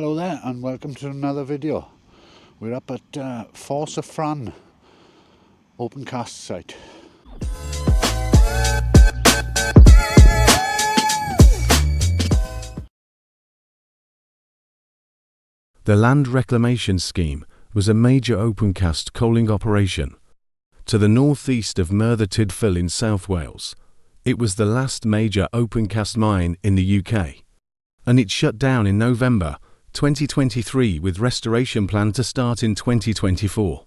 Hello there and welcome to another video. We're up at Ffos-y-fran opencast site. The Land Reclamation Scheme was a major opencast coaling operation. To the northeast of Merthyr Tydfil in South Wales, it was the last major opencast mine in the UK, and it shut down in November 2023 with restoration planned to start in 2024.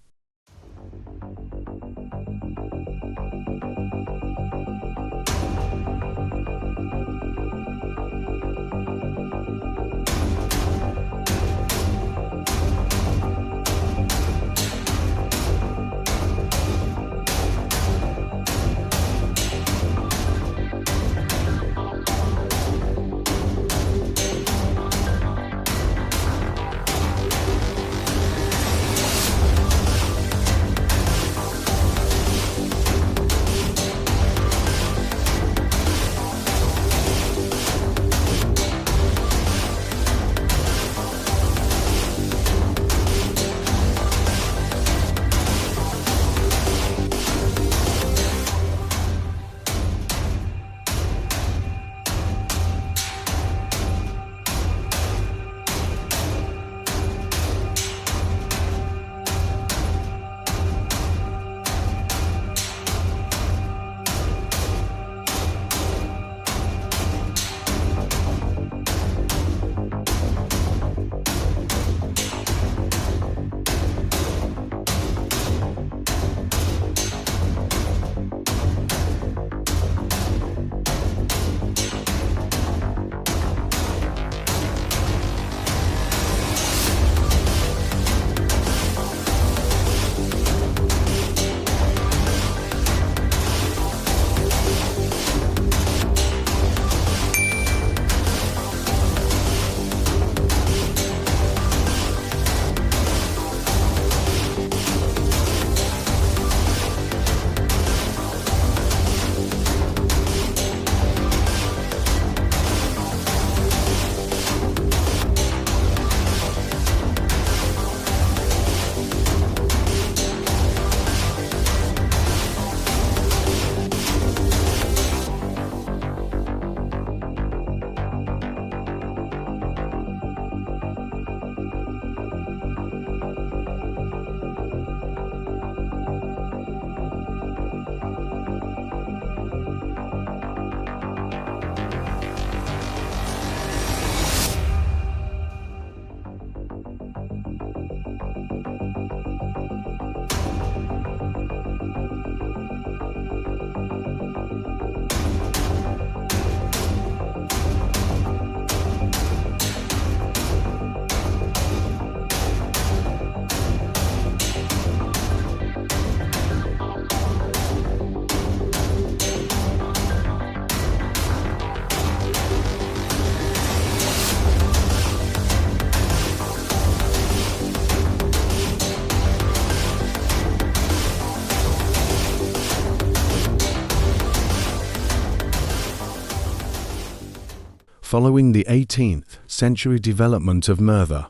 Following the 18th century development of Merthyr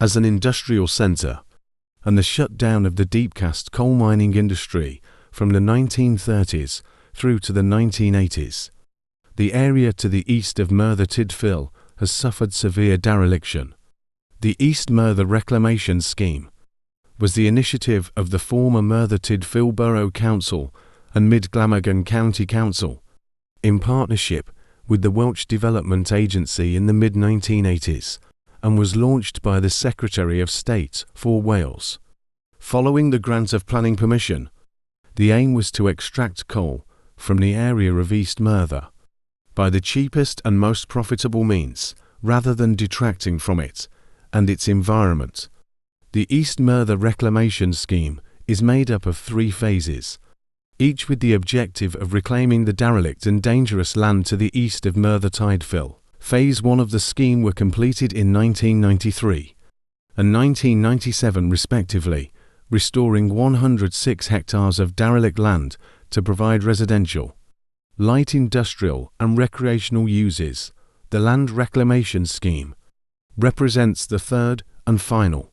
as an industrial centre and the shutdown of the deep-cast coal mining industry from the 1930s through to the 1980s, the area to the east of Merthyr Tydfil has suffered severe dereliction. The East Merthyr Reclamation Scheme was the initiative of the former Merthyr Tydfil Borough Council and Mid Glamorgan County Council, in partnership with the Welsh Development Agency in the mid-1980s, and was launched by the Secretary of State for Wales. Following the grant of planning permission, the aim was to extract coal from the area of East Merthyr by the cheapest and most profitable means, rather than detracting from it and its environment. The East Merthyr Reclamation Scheme is made up of 3 phases, each with the objective of reclaiming the derelict and dangerous land to the east of Merthyr Tydfil. Phase 1 of the scheme were completed in 1993 and 1997 respectively, restoring 106 hectares of derelict land to provide residential, light industrial and recreational uses. The Land Reclamation Scheme represents the third and final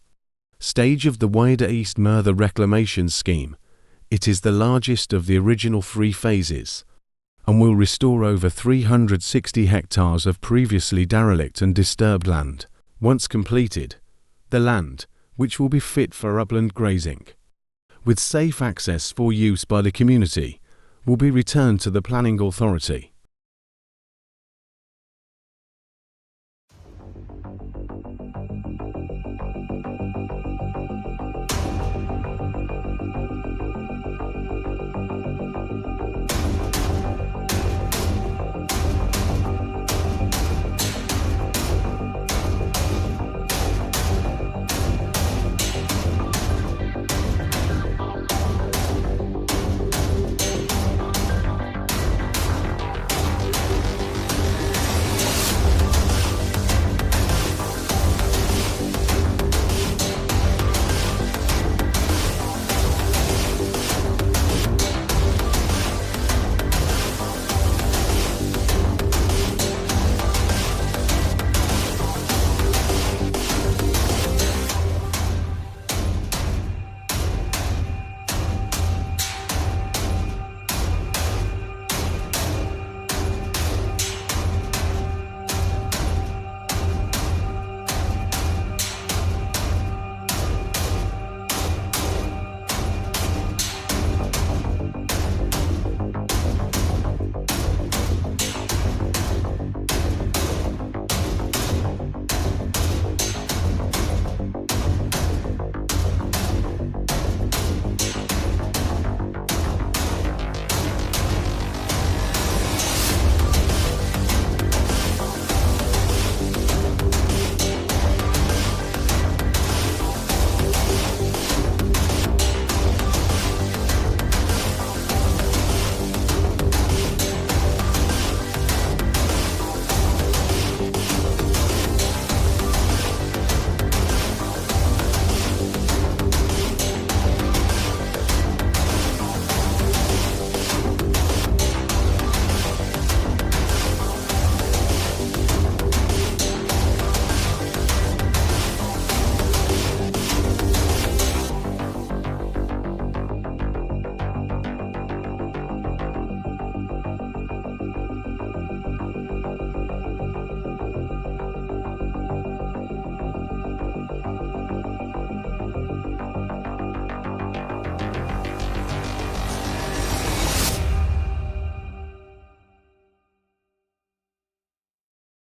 stage of the wider East Merthyr Reclamation Scheme. It is the largest of the original 3 phases and will restore over 360 hectares of previously derelict and disturbed land. Once completed, the land, which will be fit for upland grazing, with safe access for use by the community, will be returned to the planning authority.